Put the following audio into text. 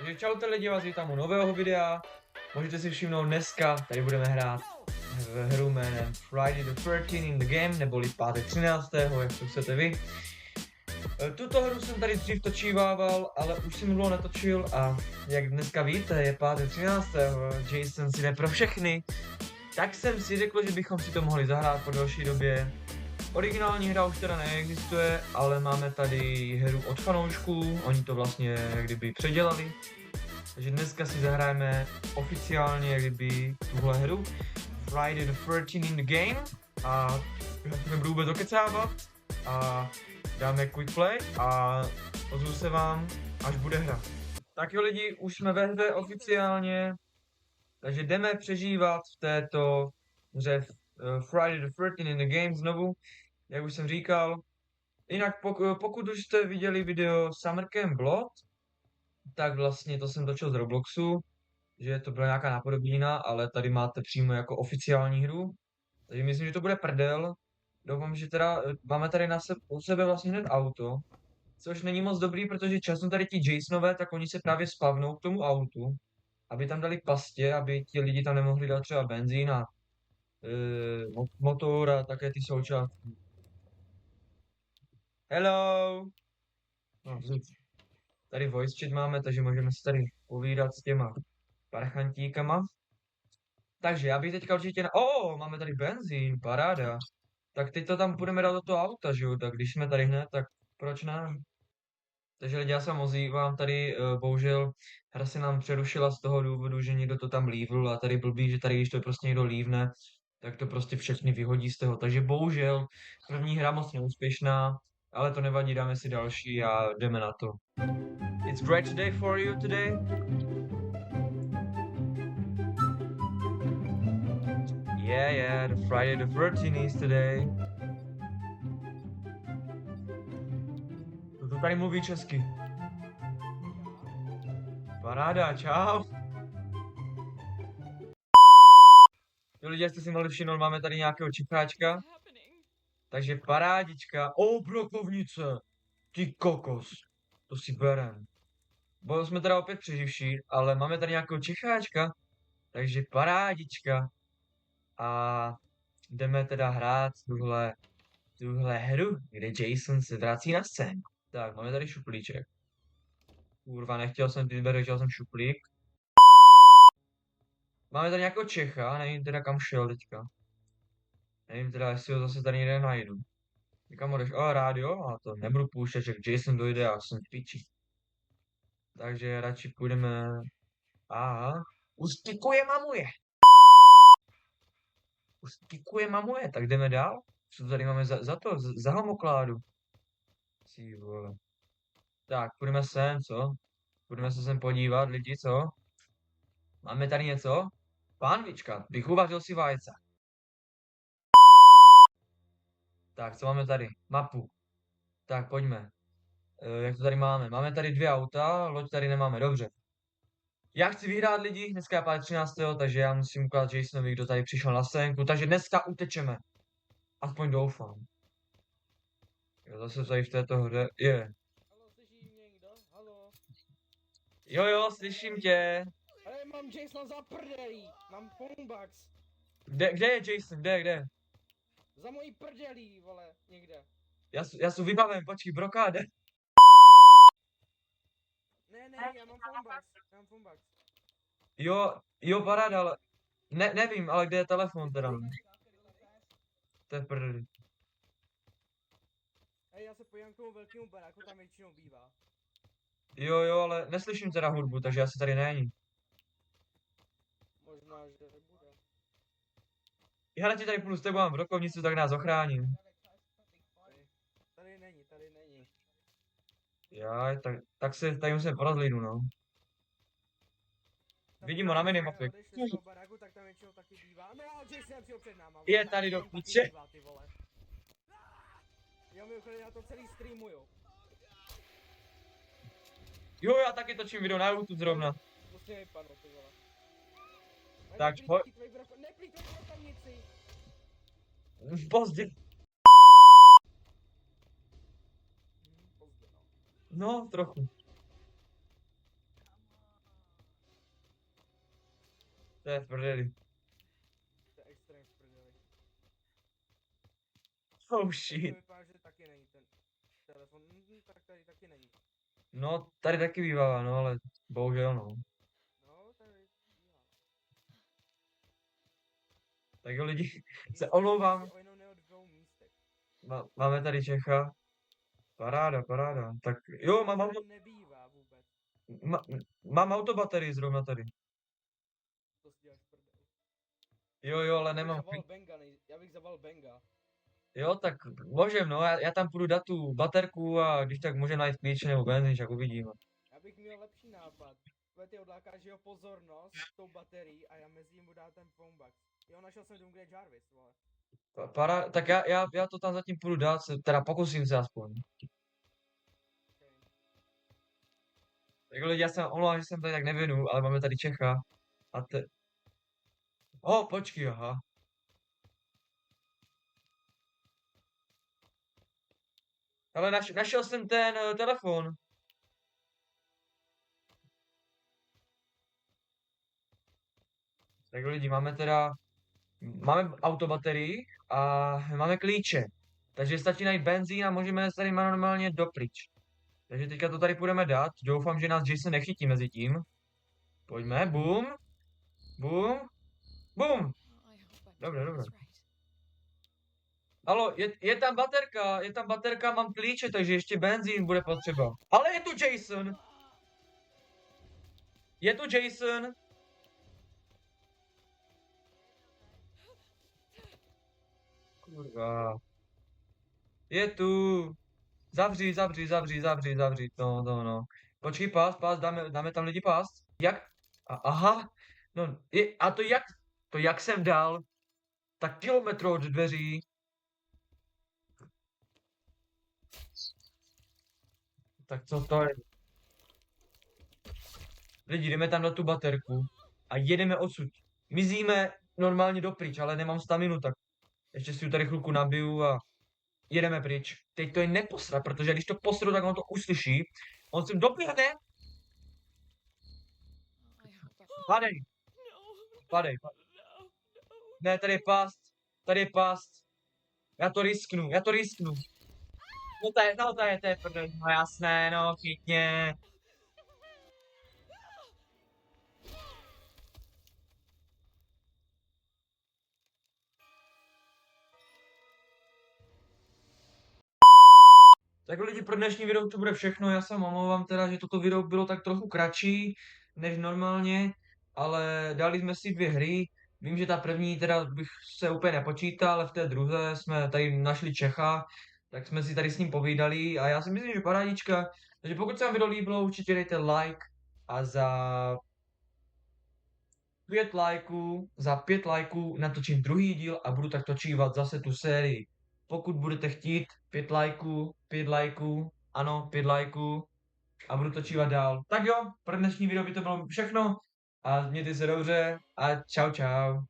Takže čaute lidi, vás vítám u nového videa. Můžete si všimnout, dneska tady budeme hrát hru jménem Friday the 13th in the game, neboli pátek 13. jak to chcete vy. Tuto hru jsem tady dřív točívával, ale už jsem dlouho natočil a jak dneska víte, je pátek 13. Jason si jde pro všechny. Tak jsem si řekl, že bychom si to mohli zahrát po další době. Originální hra už teda neexistuje, ale máme tady hru od fanoušků, oni to vlastně jak kdyby předělali. Takže dneska si zahrajeme oficiálně jak kdyby tuhle hru Friday the 13th in the game a já se nebudu vůbec dokecávat a dáme quick play a ozvu se vám, až bude hra. Tak jo lidi, už jsme ve hře oficiálně, takže jdeme přežívat v této hře Friday the 13th in the game znovu, jak už jsem říkal. Jinak pokud už jste viděli video Summer Camp Blood, tak vlastně to jsem točil z Robloxu, že to byla nějaká nápodobnina, ale tady máte přímo jako oficiální hru. Takže myslím, že to bude prdel. Doufám, že teda máme tady u sebe vlastně hned auto, což není moc dobrý, protože často tady ti Jasonové, tak oni se právě spavnou k tomu autu, aby tam dali pastě, aby ti lidi tam nemohli dát třeba benzín a motor a také ty součástky. Hello! No, tady voice chat máme, takže můžeme se tady povídat s těma parchantíkama. Takže já bych teďka určitě máme tady benzín, paráda. Tak teď to tam půjdeme dát do toho auta, že jo? Tak když jsme tady hned, tak proč ne? Takže lidi, já se ozývám tady, bohužel hra se nám přerušila z toho důvodu, že někdo to tam lívl a tady blbý, že tady když to prostě někdo lívne, tak to prostě všechny vyhodí z toho. Takže bohužel první hra moc neúspěšná, ale to nevadí, dáme si další a jdeme na to. It's great day for you today. Yeah, the Friday the 13th is today. To tady mluví česky. Paráda, čau. Jo lidi, jste si mohli všimnout, máme tady nějakého čicháčka. Takže parádička. Brokovnice. Ty kokos. To si berem. Bo jsme teda opět přeživší, ale máme tady nějakého čicháčka. Takže parádička. A jdeme teda hrát tuhle hru, kde Jason se vrací na scénu. Tak, máme tady šuplíček. Kurva, nechtěl jsem ty dveře, chtěl jsem šuplík. Máme tady nějakého Čecha, nevím teda kam šel teďka. Nevím teda, jestli ho zase tady někde najdu. Někam odeš, rádio, a to nebudu pouštět, že Jason dojde a jsem v piči. Takže radši půjdeme... Ustikuje mamuje! Ustikuje mamuje, tak jdeme dál? Co tady máme za homokládu? Si vole. Tak, půjdeme sem, co? Půjdeme se sem podívat, lidi, co? Máme tady něco? Pánvička, bych uvařil si vajce. Tak, co máme tady? Mapu. Tak, pojďme. Jak to tady máme? Máme tady 2 auta, loď tady nemáme, dobře. Já chci vyhrát lidi, dneska je pátek 13. takže já musím ukázat Jasonovi, kdo tady přišel na scénku, takže dneska utečeme. Aspoň doufám. Jo, zase tady v této hře je. Halo, slyší mě někdo? Halo? Jo, slyším tě. Ale mám Jasona za prdelí, mám phonebox. Kde je Jason, kde? Za mojí prdelí, vole, někde. Já jsem vybaven, počkej, brokáde. Ne, já mám phonebox. Jo, paráda, ale... nevím, ale kde je telefon teda? To je prdeli. Hej, já se podívám k tomu velkému baráku, tam většinou bývá. Jo, ale neslyším teda hudbu, takže asi tady není. Možná, že bude. Já radši tady půjdu s tebou, mám brokovnici, tak nás ochráním. Tady není. Já, tak se tady musím porozlídnu, no. Vidím ho na minimapě. Odešli z toho baráku, tak tam většinou taky bývá. No a Jason přijel před náma. Je tady do piče. Já mimochodem, já to celý streamuju. Jo, já taky točím video na YouTube zrovna. Musím vypadnout, ty vole. Tak pojď. Neplýtvej brokovnici. Pozdě. Pozdě, no. No, trochu. To je v prdeli. To je extrém v prdeli. Oh To shit. vypadá, že taky není ten telefon. Tak tady taky není. No, tady taky bývá, no, ale bohužel, no. No, tady bývá. Tak jo, lidi, se Ještě omlouvám. o jenom ne o 2 místech. Máme tady Čecha. Paráda, paráda. Tak jo, mám, Tady nebývá vůbec. mám autobaterii zrovna tady. To si děláš prdel. Jo, ale Já bych nemám. zavolal Benga, já bych zavolal Benga. Jo, tak můžem, no, já tam půjdu dát tu baterku a když tak můžeme najít klíč nebo benzín, jak uvidíme. Já bych měl lepší nápad. Ty odlákáš jeho pozornost tou baterií a já mezi ním mu dám ten phonebox. Jo, našel jsem dům, kde je Jarvis, vole. Tak já to tam zatím půjdu dát, teda pokusím se aspoň. Okay. Tak lidi, já jsem omlouvám, že jsem tady tak nevěnu, ale máme tady Čecha. A te... počkej, aha. Ale našel jsem ten telefon. Tak lidi, máme autobaterii a máme klíče. Takže stačí najít benzín a můžeme se tady normálně dopryč. Takže teďka to tady půjdeme dát. Doufám, že nás Jason nechytí mezi tím. Pojďme, boom, boom, boom. Dobré. Halo, je tam baterka, mám klíče, takže ještě benzín bude potřeba. Ale je tu Jason! Je tu Jason! Kurva. Je tu! Zavři. No. Počkej, pás, dáme tam lidi pás. Jak? Aha. No, to jak jsem dal? Tak kilometr od dveří. Tak co to je? Lidi, jdeme tam na tu baterku a jedeme odsud. Mizíme normálně dopryč, ale nemám staminu, tak ještě si ju tady chvilku nabiju a jedeme pryč. Teď to je neposrat, protože když to posru, tak on to uslyší. On sem doběhne. Padej. Ne, tady je past. Já to risknu. No to je prdel, no jasné, no, chytně. Tak lidi, pro dnešní video to bude všechno, já se omlouvám teda, že toto video bylo tak trochu kratší než normálně, ale dali jsme si 2 hry, vím, že ta první teda bych se úplně nepočítal, ale v té druhé jsme tady našli Čecha, tak jsme si tady s ním povídali a já si myslím, že parádička, takže pokud se vám video líbilo, určitě dejte like a za 5 lajků natočím druhý díl a budu tak točívat zase tu sérii. Pokud budete chtít 5 lajků, ano, 5 lajků a budu točívat dál. Tak jo, pro dnešní video by to bylo všechno a mějte se dobře a čau.